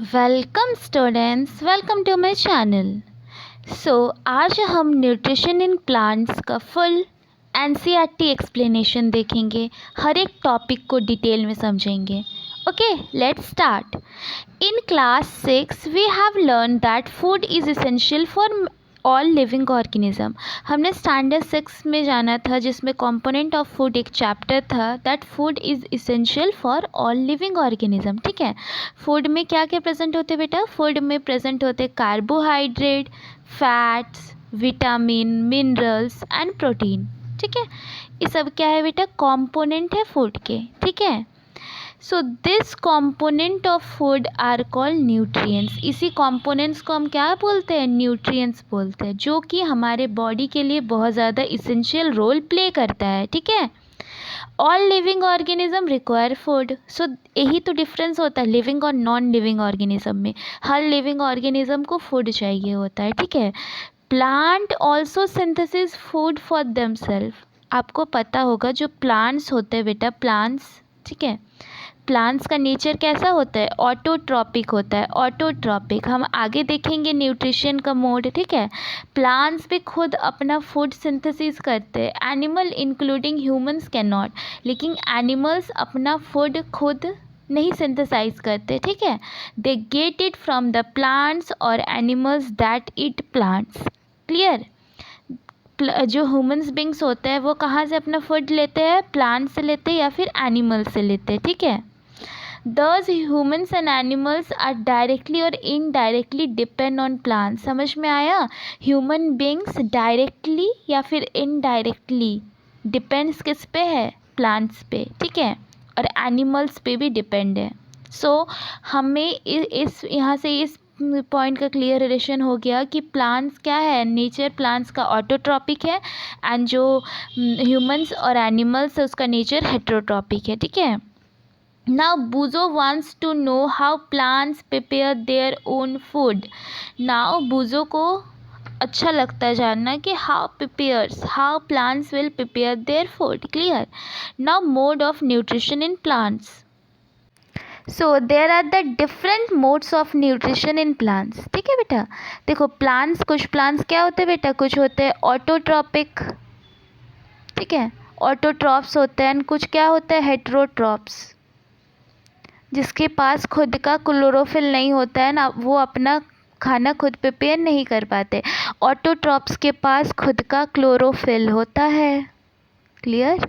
Welcome students, welcome to my channel. आज हम nutrition in plants का फुल एनसीईआरटी एक्सप्लेनेशन देखेंगे। हर एक टॉपिक को डिटेल में समझेंगे। Okay, let's start. In class 6 we have learn that food is essential for all living organism. हमने स्टैंडर्ड 6 में जाना था, जिसमें कंपोनेंट ऑफ फूड एक चैप्टर था, that food is essential for all living organism. ठीक है, फूड में क्या क्या प्रेजेंट होते बेटा? फूड में प्रेजेंट होते carbohydrate, fats, vitamin, minerals and protein. ठीक है, ये सब क्या है बेटा? कंपोनेंट है फूड के। ठीक है, so this component of food are called nutrients. इसी कंपोनेंट्स को हम क्या बोलते हैं? न्यूट्रिएंट्स बोलते हैं, जो कि हमारे बॉडी के लिए बहुत ज़्यादा इसेंशियल रोल प्ले करता है। ठीक है, all living organism require food. So यही तो डिफरेंस होता है लिविंग और नॉन लिविंग ऑर्गेनिज्म में। हर लिविंग ऑर्गेनिज्म को फूड चाहिए होता है। ठीक है, plant also synthesis food for themselves. आपको पता होगा जो प्लांट्स होते हैं बेटा, प्लांट्स, ठीक है, प्लांट्स का नेचर कैसा होता है? ऑटोट्रॉपिक होता है। ऑटोट्रॉपिक हम आगे देखेंगे न्यूट्रिशन का मोड। ठीक है, प्लांट्स भी खुद अपना फूड सिंथेसिस करते हैं। Animal including humans can not, लेकिन एनिमल्स अपना फूड खुद नहीं सिंथेसाइज करते। ठीक है, they get it from the plants और animals that eat plants. Clear? जो ह्यूमंस बींग्स होते हैं वो कहाँ से अपना फूड लेते हैं? प्लांट से लेते हैं या फिर एनिमल से लेते हैं। ठीक है, Thus humans and animals are directly और indirectly depend on plants। समझ में आया? ह्यूमन बींग्स डायरेक्टली या फिर इनडायरेक्टली डिपेंड्स किस पे है? प्लांट्स पे। ठीक है, और एनिमल्स पे भी डिपेंड है। हमें इस यहाँ से इस पॉइंट का क्लियर रिलेशन हो गया कि प्लांट्स क्या है? नेचर प्लांट्स का ऑटोट्रॉपिक है, एंड जो ह्यूमंस और एनिमल्स है उसका नेचर हेटेरोट्रॉपिक है। ठीक है, Now Buzo wants to know how plants prepare their own food. Now Buzo को अच्छा लगता है जानना कि how plants will prepare their food. Clear? Now mode of nutrition in plants. So there are the different modes of nutrition in plants. ठीक है बेटा, देखो प्लांट्स, कुछ प्लांट्स क्या होते हैं बेटा? कुछ होते हैं ऑटोट्रॉपिक, ठीक है, ऑटोट्रॉप्स होते हैं, कुछ क्या होता है? हेटेरोट्रॉप्स, जिसके पास खुद का क्लोरोफिल नहीं होता है ना, वो अपना खाना खुद प्रिपेयर नहीं कर पाते। ऑटोट्रॉप्स के पास खुद का क्लोरोफिल होता है। Clear?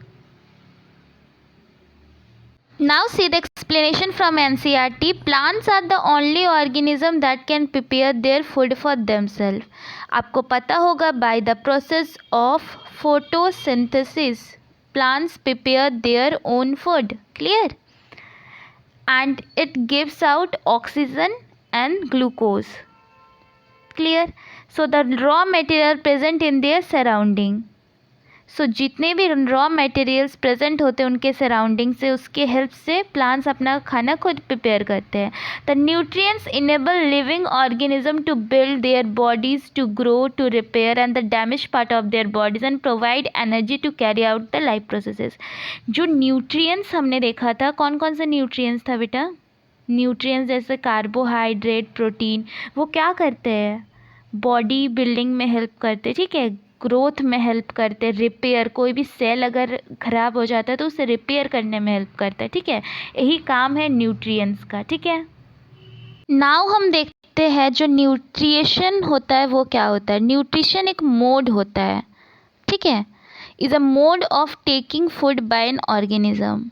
Now see the explanation from NCERT. Plants are the only organism that can prepare their food for themselves. आपको पता होगा by the process of photosynthesis plants prepare their own food. Clear? And it gives out oxygen and glucose. Clear? So the raw material present in their surrounding. So जितने भी raw materials present होते हैं उनके surrounding से, उसके help से plants अपना खाना खुद प्रिपेयर करते हैं। The nutrients enable living organism to build their bodies, to grow, to repair and the damage part of their bodies and provide energy to carry out the life processes. जो nutrients हमने देखा था, कौन कौन से nutrients था बेटा? Nutrients जैसे कार्बोहाइड्रेट, प्रोटीन, वो क्या करते हैं? बॉडी बिल्डिंग में हेल्प करते हैं। ठीक है, ग्रोथ में हेल्प करते हैं, रिपेयर, कोई भी सेल अगर ख़राब हो जाता है तो उसे रिपेयर करने में हेल्प करता है। ठीक है, यही काम है न्यूट्रिएंट्स का। ठीक है, नाउ हम देखते हैं जो न्यूट्रिशन होता है वो क्या होता है। न्यूट्रिशन एक मोड होता है, ठीक है, is a mode of taking food by an organism.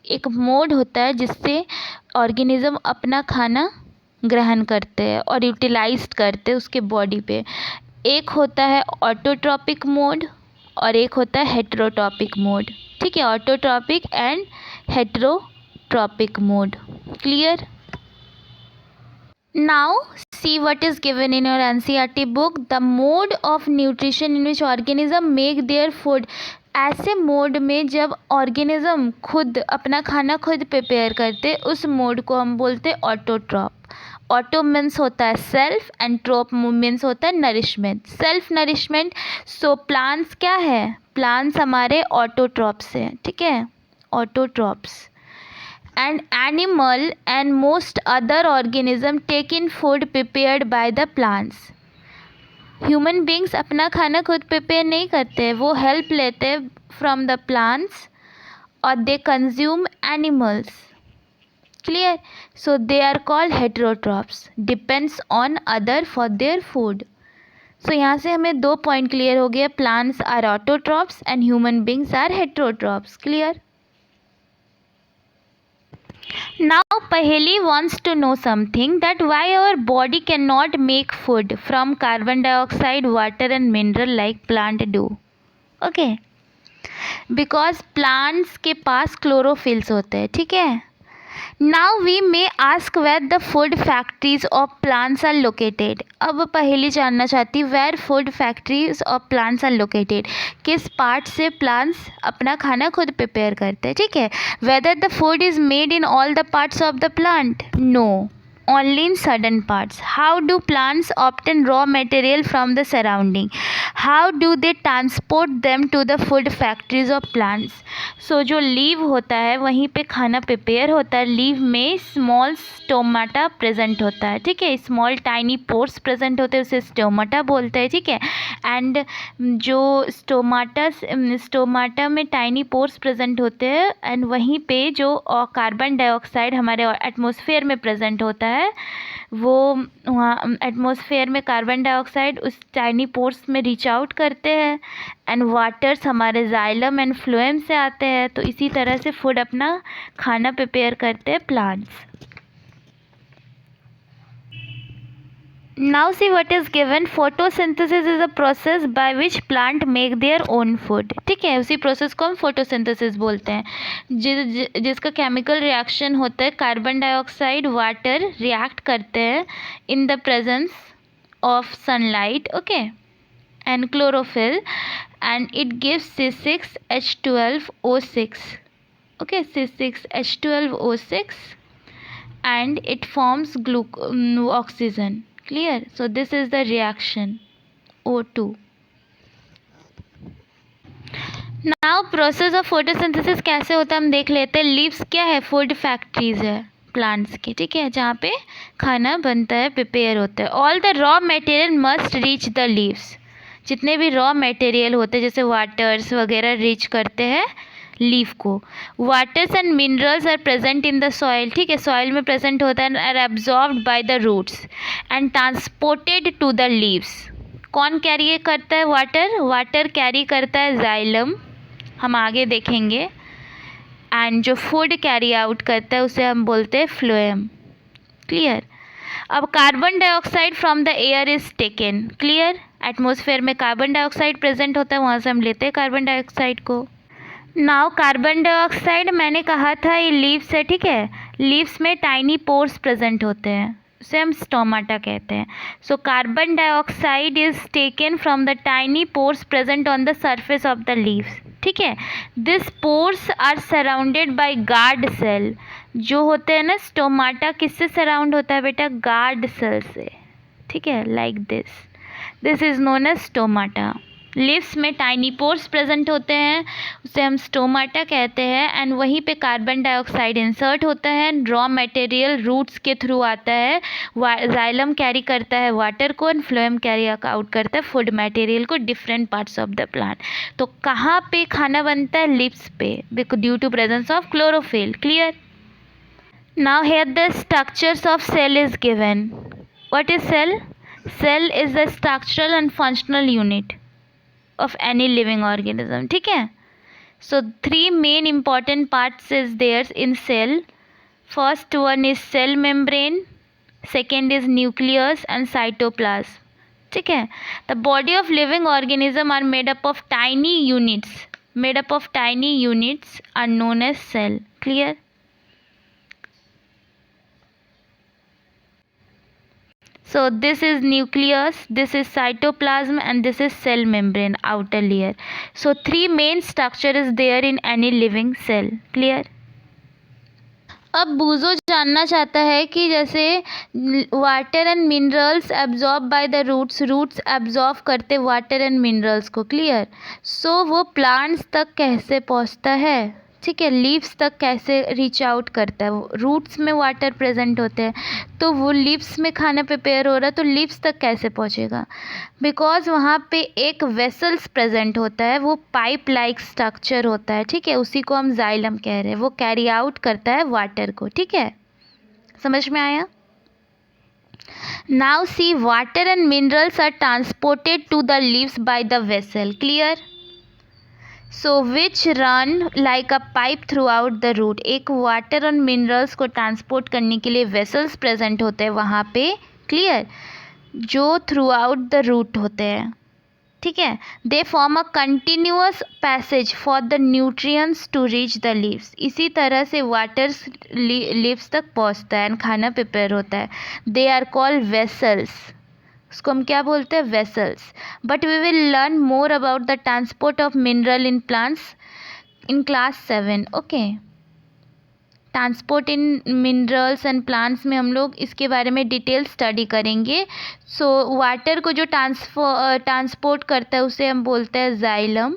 एक मोड होता है जिससे ऑर्गेनिज्म अपना खाना ग्रहण करते हैं और यूटिलाइज करते हैं उसके बॉडी पे। एक होता है ऑटोट्रॉपिक मोड और एक होता है हेटेरोट्रॉपिक मोड। ठीक है, autotrophic and heterotrophic mode. Clear? Now see what is given in your NCERT book. The mode of nutrition in which organism make their food. ऐसे मोड में जब ऑर्गेनिज्म खुद अपना खाना खुद प्रिपेयर करते, उस मोड को हम बोलते हैं ऑटोट्रॉप। ऑटो मीन्स होता है सेल्फ एंड ट्रोप मीन्स होता है nourishment, self nourishment. So plants क्या है? प्लांट्स हमारे ऑटोट्रॉप्स हैं। ठीक है, autotrophs. and animal and most other organism take in food prepared by the plants. Human beings अपना खाना खुद प्रिपेयर नहीं करते, वो हेल्प लेते फ्रॉम द प्लांट्स और they consume animals. Clear? So they are called heterotrophs, depends on other for their food. So यहाँ से हमें 2 पॉइंट क्लियर हो गया. Plants are autotrophs and human beings are heterotrophs. Clear? Now Paheli wants to know something, that why our body cannot make food from carbon dioxide, water and mineral like plant do. Okay, because plants के पास chlorophylls होते हैं. ठीक है. Now we may ask where the food factories of plants are located. अब पहेली जानना चाहती where food factories of plants are located. किस पार्ट से प्लांट्स अपना खाना खुद प्रिपेयर करते हैं. ठीक है. Whether the food is made in all the parts of the plant? No, only in certain parts. How do plants obtain raw material from the surrounding? How do they transport them to the food factories of plants? So जो leave होता है वहीं पे खाना prepare होता है. Leave में small stomata present होता है. ठीक है. स्मॉल टाइनी पोर्स प्रेजेंट होते हैं, उसे स्टोमाटा बोलते हैं. ठीक है. एंड जो स्टोमाटा में टाइनी पोर्स प्रेजेंट होते हैं एंड वहीं पे जो कार्बन डाइऑक्साइड हमारे एटमॉस्फेयर में प्रेजेंट होता है, वो वहाँ एटमॉस्फेयर में कार्बन डाइऑक्साइड उस टाइनी पोर्स में रीच आउट करते हैं एंड वाटर्स हमारे जाइलम एंड फ्लोएम से आते हैं. तो इसी तरह से फूड अपना खाना प्रिपेयर करते हैं plants. Now see what is given. Photosynthesis is a process by which plant make their own food. ठीक है. उसी प्रोसेस को हम फोटोसिंथेसिस बोलते हैं, जिसका केमिकल रिएक्शन होता है. कार्बन डाइऑक्साइड वाटर रिएक्ट करते हैं इन the presence of sunlight. Okay, and chlorophyll and it gives C6H12O6. Okay, C6H12O6 and it forms oxygen. Clear? So this is the reaction O2. Now process of photosynthesis कैसे होता है हम देख लेते हैं. Leaves क्या है? फूड फैक्ट्रीज है प्लांट्स की. ठीक है. जहाँ पे खाना बनता है, प्रिपेयर होता है. All the raw material must reach the leaves. जितने भी रॉ मटेरियल होते हैं जैसे वाटर्स वगैरह रीच करते हैं लीफ को. Waters and minerals are present in the soil. ठीक है. सॉइल में प्रेजेंट होता है. Are absorbed by the roots and transported to the leaves. कौन कैरी करता है? वाटर कैरी करता है जाइलम, हम आगे देखेंगे. एंड जो फूड कैरी आउट करता है उसे हम बोलते हैं फ्लोएम. क्लियर? अब carbon dioxide from the air is taken. Clear? Atmosphere में कार्बन डाइऑक्साइड प्रेजेंट होता है, वहाँ से हम लेते हैं कार्बन डाइऑक्साइड को. नाउ कार्बन डाइऑक्साइड मैंने कहा था ये लीव्स है. ठीक है. लीव्स में टाइनी पोर्स प्रेजेंट होते हैं, उसे हम स्टोमाटा कहते हैं. So carbon dioxide is taken from the tiny pores present on the surface of the leaves. ठीक है. This pores are surrounded by guard cell. जो होते हैं ना, स्टोमाटा किससे सराउंड होता है बेटा? गार्ड सेल से. ठीक है. Like this is known as stomata. Leaves में टाइनी पोर्स प्रेजेंट होते हैं, उसे हम स्टोमाटा कहते हैं. एंड वहीं पे कार्बन डाइऑक्साइड इंसर्ट होता है. रॉ मटेरियल रूट्स के थ्रू आता है. जाइलम कैरी करता है वाटर को एंड फ्लोएम कैरी आउट करता है फूड मटेरियल को different parts of the plant. तो कहाँ पे खाना बनता है? लीव्स पे, due to presence of chlorophyll. Clear? Now here the structures of cell is given. What is cell? Cell is the structural and functional unit of any living organism. ठीक है. So 3 main important parts is there in cell. First one is cell membrane, second is nucleus and cytoplasm. ठीक है. The body of living organism are made up of tiny units are known as cell. Clear? So this is nucleus, this is cytoplasm and this is cell membrane, outer layer. So 3 main structure is there in any living cell. Clear? अब बूजो जानना चाहता है कि जैसे water and minerals absorb by the roots absorb करते water and minerals को. Clear? सो वो प्लांट्स तक कैसे पहुंचता है? ठीक है, लीव्स तक कैसे रीच आउट करता है, रूट्स में वाटर प्रेजेंट होते हैं, तो वो लीव्स में खाना प्रिपेयर हो रहा है तो लीव्स तक कैसे पहुंचेगा, बिकॉज वहाँ पे एक वेसल्स प्रेजेंट होता है, वो पाइप लाइक स्ट्रक्चर होता है, ठीक है, उसी को हम जाइलम कह रहे हैं, वो कैरी आउट करता है वाटर को, ठीक है, समझ में आया। Now see, water and minerals are transported to the leaves by the vessel, clear, so which run like a pipe throughout the root. एक वाटर और मिनरल्स को ट्रांसपोर्ट करने के लिए वेसल्स प्रेजेंट होते हैं वहाँ पे, क्लियर, जो थ्रू आउट द रूट होते हैं, ठीक है, they form a continuous passage for the nutrients to reach the leaves. इसी तरह से वाटर लीव्स तक पहुँचता है एंड खाना प्रिपेयर होता है, दे आर कॉल्ड वेसल्स, उसको हम क्या बोलते हैं, vessels. But we will learn more about the transport of mineral in plants in class 7, okay. Transport in minerals and plants में हम लोग इसके बारे में डिटेल स्टडी करेंगे। सो वाटर को जो ट्रांसपोर्ट करता है उसे हम बोलते हैं जाइलम,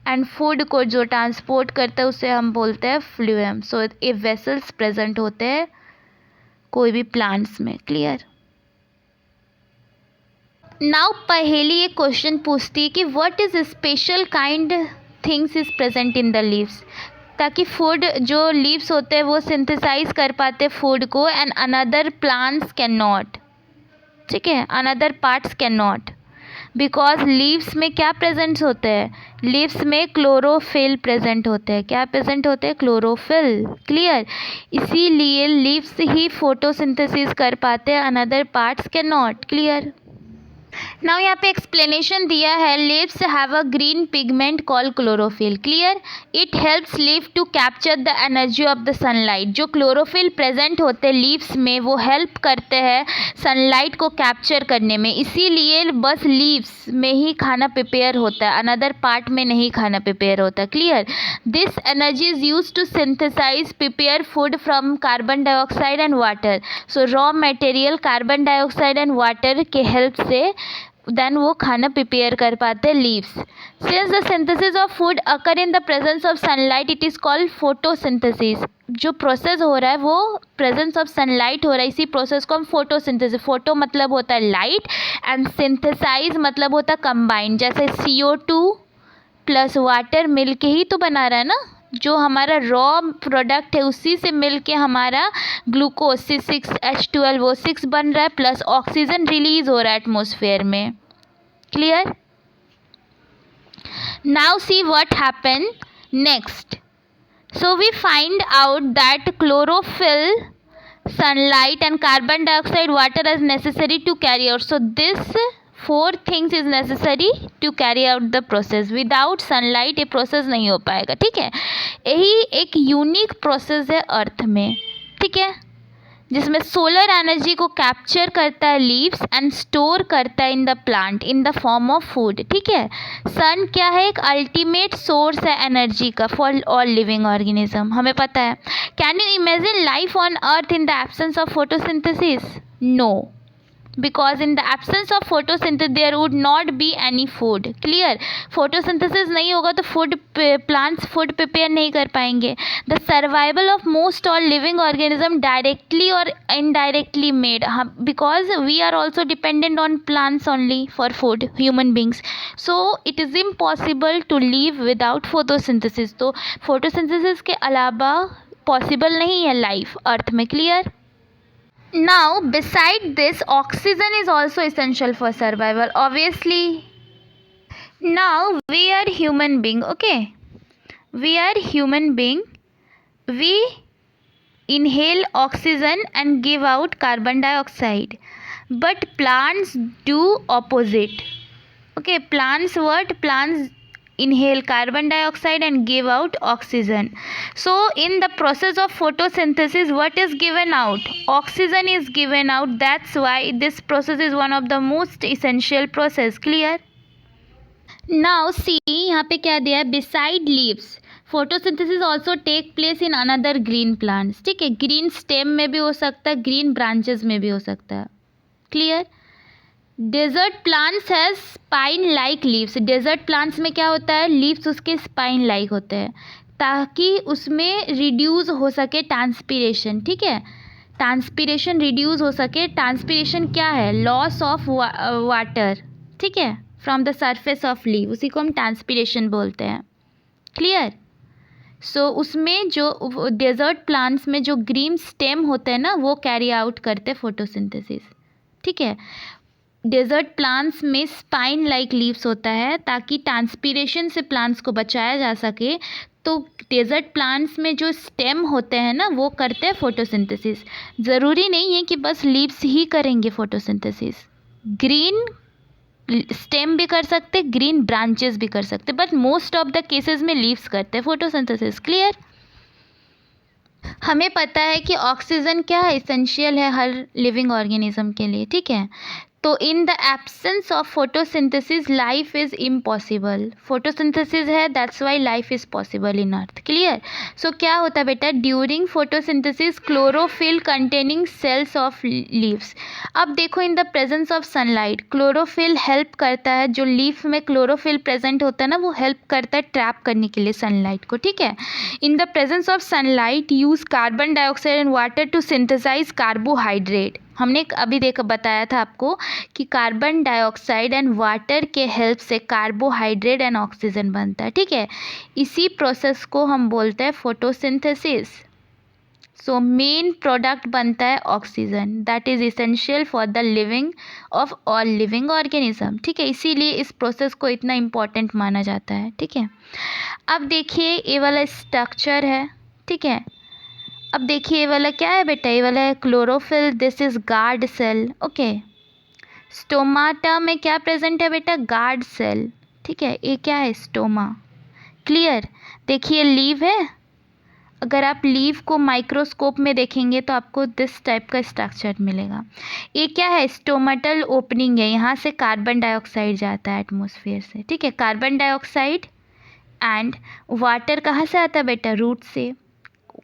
एंड फूड को जो ट्रांसपोर्ट करता है उसे हम बोलते हैं फ्लूएम। सो ये वेसल्स प्रेजेंट होते हैं कोई भी प्लांट्स में, क्लियर। नाउ पहेली एक क्वेश्चन पूछती है कि what is special kind things is present in the leaves, ताकि फूड जो लीव्स होते हैं वो सिंथेसाइज कर पाते फूड को and another plants can not, ठीक है, another parts can not, because leaves में क्या प्रेजेंट होते हैं, लीव्स में क्लोरोफिल प्रेजेंट होते हैं, क्या प्रेजेंट होते हैं, क्लोरोफिल, क्लियर, इसीलिए लीव्स ही फोटोसिंथेसिस कर पाते हैं, another parts can not, clear. Now यहाँ पे एक्सप्लेनेशन दिया है, leaves have a green pigment called chlorophyll, clear, it helps leave to capture the energy of the sunlight. जो क्लोरोफिल प्रेजेंट होते हैं लीव्स में वो हेल्प करते हैं सनलाइट को कैप्चर करने में, इसीलिए बस लीव्स में ही खाना प्रिपेयर होता है, अनदर पार्ट में नहीं खाना प्रिपेयर होता, clear. This energy is use to synthesize prepare food from carbon dioxide and water. So raw material carbon dioxide and water के हेल्प से देन वो खाना प्रिपेयर कर पाते हैं leaves. Since the synthesis of food occur in the presence of sunlight it is called photosynthesis. जो process हो रहा है वो प्रेजेंस ऑफ सनलाइट हो रहा है, इसी प्रोसेस को हम फोटोसिंथेसिस, फोटो मतलब होता है लाइट एंड सिंथेसाइज मतलब होता है कंबाइन, जैसे CO2 प्लस वाटर मिल के ही तो बना रहा है ना, जो हमारा रॉ प्रोडक्ट है उसी से मिल के हमारा ग्लूकोज C6H12O6 बन रहा है, प्लस ऑक्सीजन रिलीज हो रहा है एटमॉस्फेयर में, clear. Now see what happen next, so we find out that chlorophyll, sunlight and carbon dioxide, water is necessary to carry out, so this 4 things is necessary to carry out the process, without sunlight ये process नहीं हो पाएगा, ठीक है। यही एक unique process है अर्थ में, ठीक है, जिसमें सोलर एनर्जी को कैप्चर करता है लीव्स एंड स्टोर करता है in the plant in the form of food, ठीक है। सन क्या है, एक अल्टीमेट सोर्स है एनर्जी का फॉर ऑल लिविंग ऑर्गेनिज्म, हमें पता है। Can you imagine life on earth in the absence of photosynthesis? No, because in the absence of photosynthesis there would not be any food, clear। photosynthesis नहीं होगा तो food plants food prepare नहीं कर पाएंगे। the survival of most all living organism directly or indirectly made, because we are also dependent on plants only for food, human beings, so it is impossible to live without photosynthesis। तो photosynthesis के अलावा possible नहीं है life अर्थ में, clear। Now beside this oxygen is also essential for survival, obviously। Now we are human being, okay, we are human being, we inhale oxygen and give out carbon dioxide, but plants do opposite, okay, plants what, plants inhale carbon dioxide and give out oxygen. So in the process of photosynthesis what is given out, oxygen is given out, that's why this process is one of the most essential process, clear। now see यहाँ पे क्या दिया है, beside leaves photosynthesis also take place in another green plants, ठीक है, green stem में भी हो सकता है, green branches में भी हो सकता है, clear। Desert plants has spine like leaves, desert plants में क्या होता है, लीव्स उसके स्पाइन लाइक होते हैं। ताकि उसमें रिड्यूस हो सके ट्रांसपीरेशन, ठीक है, ट्रांसपीरेशन रिड्यूस हो सके। ट्रांसपीरेशन क्या है? लॉस ऑफ वाटर, ठीक है, from the surface of leave, उसी को हम ट्रांसपीरेशन बोलते हैं। क्लियर? सो उसमें जो डेजर्ट प्लांट्स में जो ग्रीन स्टेम होते हैं ना, वो कैरी आउट करते फोटोसिंथेसिस, ठीक है। डेजर्ट प्लांट्स में स्पाइन लाइक लीव्स होता है ताकि ट्रांसपीरेशन से प्लांट्स को बचाया जा सके। तो डेजर्ट प्लांट्स में जो स्टेम होते हैं ना, वो करते हैं फोटोसिंथेसिस। ज़रूरी नहीं है कि बस लीव्स ही करेंगे फोटोसिंथेसिस, ग्रीन स्टेम भी कर सकते, ग्रीन ब्रांचेस भी कर सकते, but most of the cases में लीव्स करते हैं फोटोसिंथेसिस। क्लियर? हमें पता है कि ऑक्सीजन क्या है? इसेंशियल है हर लिविंग ऑर्गेनिज्म के लिए, ठीक है। तो in the absence of photosynthesis life is impossible. Photosynthesis है, that's why life is possible in earth. Clear? So क्या होता है बेटा? During photosynthesis chlorophyll containing cells of leaves. अब देखो, in the presence of sunlight chlorophyll help करता है, जो लीफ में क्लोरोफिल प्रेजेंट होता है ना, वो हेल्प करता है ट्रैप करने के लिए सनलाइट को, ठीक है। In the presence of sunlight use carbon dioxide and water to synthesise carbohydrate. हमने अभी बताया था आपको कि कार्बन डाइऑक्साइड एंड वाटर के हेल्प से कार्बोहाइड्रेट एंड ऑक्सीजन बनता है, ठीक है। इसी प्रोसेस को हम बोलते हैं फोटोसिंथेसिस। सो मेन प्रोडक्ट बनता है oxygen, that is essential for the living of all living organism, ठीक है। इसीलिए इस प्रोसेस को इतना इम्पॉर्टेंट माना जाता है, ठीक है। अब देखिए, ये वाला स्ट्रक्चर है, ठीक है। अब देखिए, ये वाला क्या है बेटा? ये वाला है chlorophyll, this is guard cell, okay. Stomata में क्या प्रेजेंट है बेटा? गार्ड सेल, ठीक है। ये क्या है? स्टोमा। क्लियर? देखिए, लीव है, अगर आप लीव को माइक्रोस्कोप में देखेंगे तो आपको दिस टाइप का स्ट्रक्चर मिलेगा। ये क्या है? स्टोमेटल ओपनिंग है, यहाँ से कार्बन डाइऑक्साइड जाता है एटमॉस्फेयर से, ठीक है। कार्बन डाइऑक्साइड एंड वाटर कहाँ से आता है बेटा? रूट से।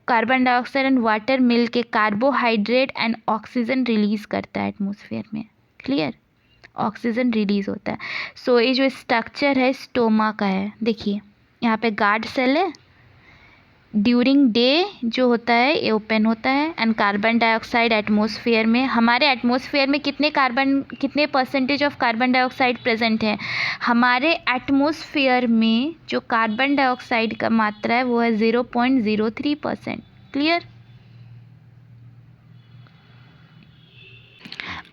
कार्बन डाइऑक्साइड एंड वाटर मिल के कार्बोहाइड्रेट एंड ऑक्सीजन रिलीज़ करता है एटमॉस्फेयर में। क्लियर? ऑक्सीजन रिलीज़ होता है। सो ये जो स्ट्रक्चर है स्टोमा का है, देखिए यहाँ पे गार्ड सेल है, ड्यूरिंग डे जो होता है ये ओपन होता है, एंड कार्बन डाइऑक्साइड एटमॉस्फेयर में, हमारे एटमॉस्फेयर में कितने percentage of carbon dioxide present है? हमारे एटमॉस्फेयर में जो कार्बन डाइऑक्साइड का मात्रा है वो है 0.03%। क्लियर?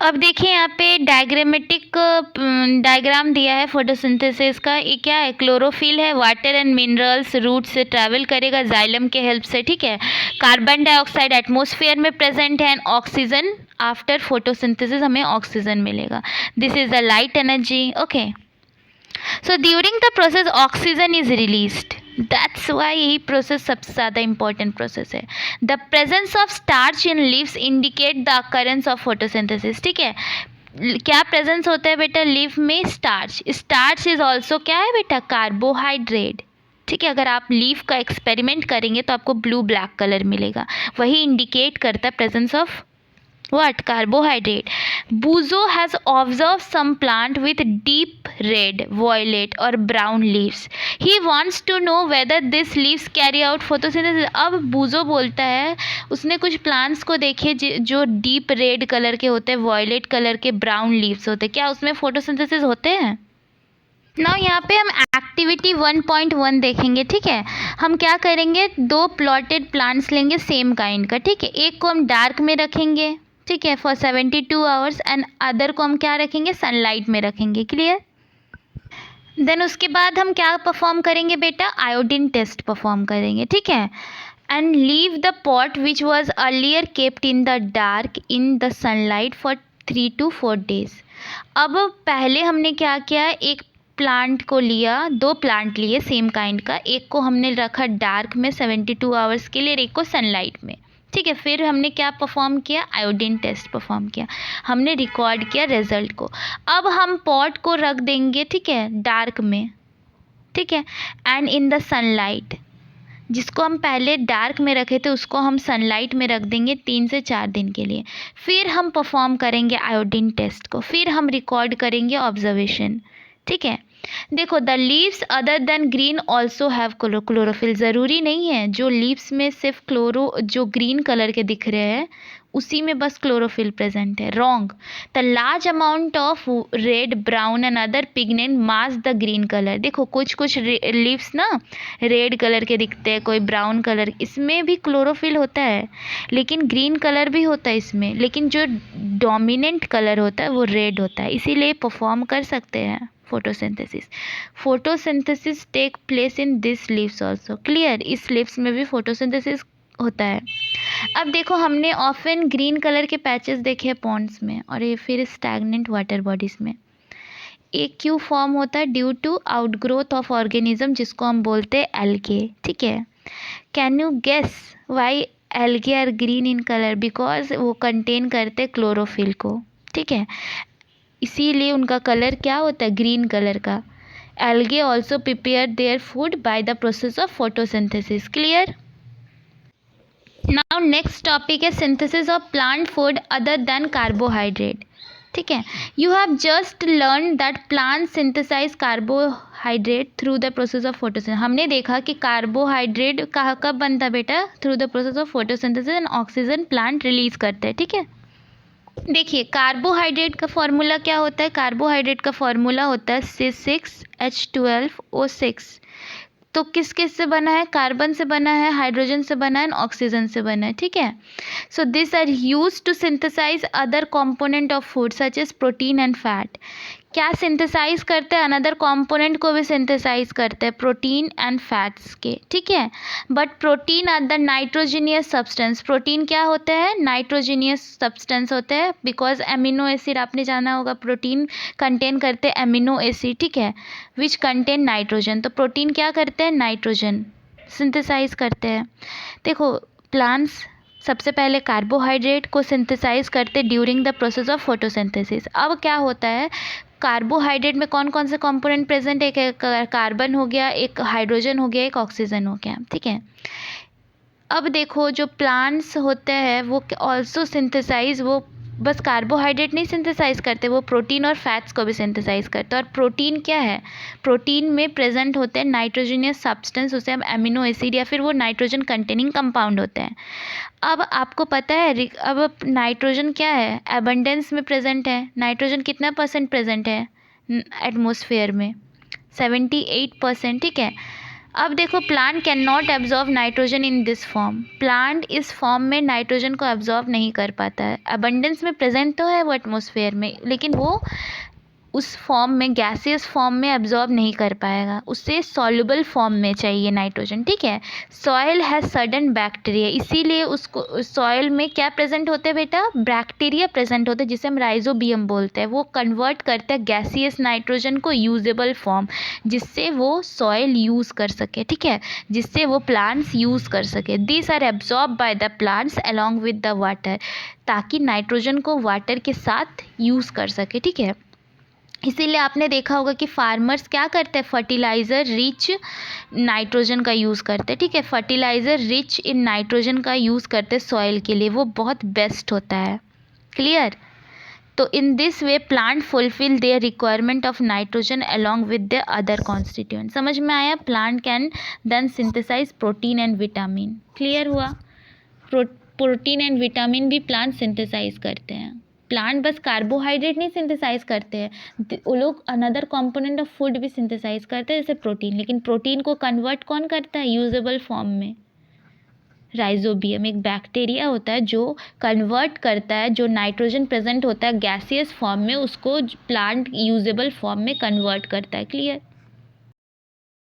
अब देखिए, यहाँ पे डायग्रामेटिक डायग्राम दिया है फोटोसिंथेसिस का। ये क्या है? क्लोरोफिल है, वाटर एंड मिनरल्स रूट से ट्रैवल करेगा जाइलम के हेल्प से, ठीक है। कार्बन डाइऑक्साइड एटमॉस्फेयर में प्रेजेंट है एंड ऑक्सीजन, आफ्टर फोटोसिंथेसिस हमें ऑक्सीजन मिलेगा। This is the light energy, okay. So during the process oxygen is released, that's why यही प्रोसेस सबसे ज़्यादा इंपॉर्टेंट प्रोसेस है। The presence of starch in leaves indicate the occurrence of photosynthesis, ठीक है। क्या presence होता है बेटा लीफ में? स्टार्च। स्टार्च इज ऑल्सो क्या है बेटा? कार्बोहाइड्रेट, ठीक है। अगर आप लीफ का एक्सपेरिमेंट करेंगे तो आपको ब्लू ब्लैक कलर मिलेगा, वही इंडिकेट करता है presence of what? Carbohydrate. Buzo has observed some plant with deep red, violet or brown leaves. He wants to know whether these leaves carry out photosynthesis. अब बूजो बोलता है उसने कुछ प्लांट्स को देखे जो डीप रेड कलर के होते हैं, वॉयलेट कलर के ब्राउन लीव्स होते हैं, क्या उसमें फोटोसिंथेसिस होते हैं? ना यहाँ पे हम एक्टिविटी 1.1 देखेंगे, ठीक है। हम क्या करेंगे? दो प्लॉटेड प्लांट्स लेंगे सेम काइंड का, ठीक है। एक को हम डार्क में रखेंगे, ठीक है, फॉर 72 आवर्स, एंड अदर को हम क्या रखेंगे? सनलाइट में रखेंगे। क्लियर? देन उसके बाद हम क्या परफॉर्म करेंगे बेटा? आयोडीन टेस्ट परफॉर्म करेंगे, ठीक है। And leave the pot which was earlier kept in the dark in the sunlight for 3 to 4 days। अब पहले हमने क्या किया? एक प्लांट को लिया, दो प्लांट लिए सेम काइंड का, एक को हमने रखा डार्क में 72 आवर्स के लिए, एक को सनलाइट में, ठीक है। फिर हमने क्या परफॉर्म किया? आयोडीन टेस्ट परफॉर्म किया, हमने रिकॉर्ड किया रिजल्ट को। अब हम पॉट को रख देंगे, ठीक है, डार्क में, ठीक है, एंड इन द सनलाइट। जिसको हम पहले डार्क में रखे थे उसको हम सनलाइट में रख देंगे 3 से 4 दिन के लिए। फिर हम परफॉर्म करेंगे आयोडीन टेस्ट को, फिर हम रिकॉर्ड करेंगे ऑब्जर्वेशन, ठीक है। देखो the leaves other than green also have chlorophyll, ज़रूरी नहीं है जो लीव्स में सिर्फ जो ग्रीन कलर के दिख रहे हैं उसी में बस क्लोरोफिल प्रेजेंट है। Wrong. The large amount of red brown and other pigment mask the green colour. देखो कुछ कुछ लीव्स ना रेड कलर के दिखते हैं, कोई ब्राउन कलर, इसमें भी क्लोरोफिल होता है, लेकिन ग्रीन कलर भी होता है इसमें, लेकिन जो डोमिनेंट कलर होता है वो रेड होता है, इसीलिए परफॉर्म कर सकते हैं photosynthesis. Photosynthesis take place in this leaves also. Clear, इस लीव्स में भी फोटोसिंथेसिस होता है। अब देखो हमने ऑफन ग्रीन कलर के पैचेस देखे हैं पॉन्ड्स में और ये फिर स्टैग्नेंट वाटर बॉडीज में। एक क्यों फॉर्म होता है? Due to outgrowth of organism, जिसको हम बोलते हैं एल्गे। ठीक है, can you guess why algae are green in colour? Because वो कंटेन करते हैं क्लोरोफिल को। ठीक है, इसीलिए उनका कलर क्या होता है? ग्रीन कलर का। Algae also prepare their food by the process of photosynthesis. Clear. Now next topic है synthesis of plant food other than carbohydrate. ठीक है, you have just learn that plant synthesize carbohydrate through the process of photosynthesis. हमने देखा कि carbohydrate कहाँ कब बनता है बेटा? Through the process of photosynthesis and oxygen plant release करते हैं। ठीक है, देखिए कार्बोहाइड्रेट का फॉर्मूला क्या होता है? कार्बोहाइड्रेट का फॉर्मूला होता है C6H12O6। तो किस किस से बना है? कार्बन से बना है, हाइड्रोजन से बना है, ऑक्सीजन से बना है। ठीक है, so this are use to synthesise other component of food such as protein and fat. क्या सिंथेसाइज करते हैं? अनदर कंपोनेंट को भी सिंथेसाइज करते हैं, प्रोटीन एंड फैट्स के। ठीक है, but protein are the nitrogenous substance. Protein क्या होते हैं? नाइट्रोजीनियस सब्सटेंस होते हैं, बिकॉज एमिनो एसिड आपने जाना होगा, प्रोटीन कंटेन करते हैं एमिनो एसिड। ठीक है, विच कंटेन नाइट्रोजन। तो प्रोटीन क्या करते हैं? नाइट्रोजन सिंथेसाइज करते हैं। देखो प्लांट्स सबसे पहले कार्बोहाइड्रेट को सिंथेसाइज करते during the process of photosynthesis. अब क्या होता है? कार्बोहाइड्रेट में कौन कौन से कंपोनेंट प्रेजेंट है? एक कार्बन हो गया, एक हाइड्रोजन हो गया, एक ऑक्सीजन हो गया। ठीक है, अब देखो जो प्लांट्स होते हैं वो ऑल्सो सिंथेसाइज, वो बस कार्बोहाइड्रेट नहीं सिंथेसाइज करते, वो प्रोटीन और फैट्स को भी सिंथेसाइज करते हैं। और प्रोटीन क्या है? प्रोटीन में प्रेजेंट होते हैं नाइट्रोजीनियस सब्सटेंस, उसे हम एमिनो एसिड या फिर वो नाइट्रोजन कंटेनिंग कंपाउंड होते हैं। अब आपको पता है अब नाइट्रोजन क्या है? एबंडेंस में प्रेजेंट है। नाइट्रोजन कितना % प्रेजेंट है एटमॉस्फेयर में? 78%। ठीक है, अब देखो plant can not absorb nitrogen in this form. Plant इस फॉर्म में नाइट्रोजन को एब्जॉर्ब नहीं कर पाता है। अबंडेंस में प्रेजेंट तो है वो एटमॉस्फेयर में, लेकिन वो उस फॉर्म में, गैसियस फॉर्म में एब्जॉर्ब नहीं कर पाएगा, उसे सॉल्युबल फॉर्म में चाहिए नाइट्रोजन। ठीक है, सॉइल हैज़ सर्टेन बैक्टीरिया, इसीलिए उसको सॉइल में क्या प्रेजेंट होते हैं बेटा? बैक्टीरिया प्रेजेंट होते हैं, जिसे हम राइजोबियम बोलते हैं। वो कन्वर्ट करते हैं गैसियस नाइट्रोजन को यूजेबल फॉर्म, जिससे वो सॉइल यूज़ कर सके। ठीक है, जिससे वो प्लांट्स यूज़ कर सके। This are absorb by the plants along with the water, ताकि नाइट्रोजन को वाटर के साथ यूज़ कर सके। ठीक है, इसीलिए आपने देखा होगा कि फार्मर्स क्या करते हैं? फर्टिलाइज़र रिच नाइट्रोजन का यूज़ करते हैं। ठीक है, फर्टिलाइज़र रिच इन नाइट्रोजन का यूज़ करते हैं सॉइल के लिए, वो बहुत बेस्ट होता है। क्लियर। तो in this way plant fulfil their requirement of nitrogen along with the other constituent. समझ में आया? Plant can then synthesise protein and vitamin. Clear हुआ? प्रोटीन एंड विटामिन भी प्लांट सिंथेसाइज करते हैं। प्लांट बस कार्बोहाइड्रेट नहीं सिंथेसाइज करते हैं, वो लोग अनदर कंपोनेंट ऑफ फूड भी सिंथेसाइज करते हैं, जैसे प्रोटीन। लेकिन प्रोटीन को कन्वर्ट कौन करता है यूजेबल फॉर्म में? राइजोबियम, एक बैक्टीरिया होता है जो कन्वर्ट करता है, जो नाइट्रोजन प्रेजेंट होता है गैसियस फॉर्म में, उसको प्लांट यूजेबल फॉर्म में कन्वर्ट करता है। क्लियर।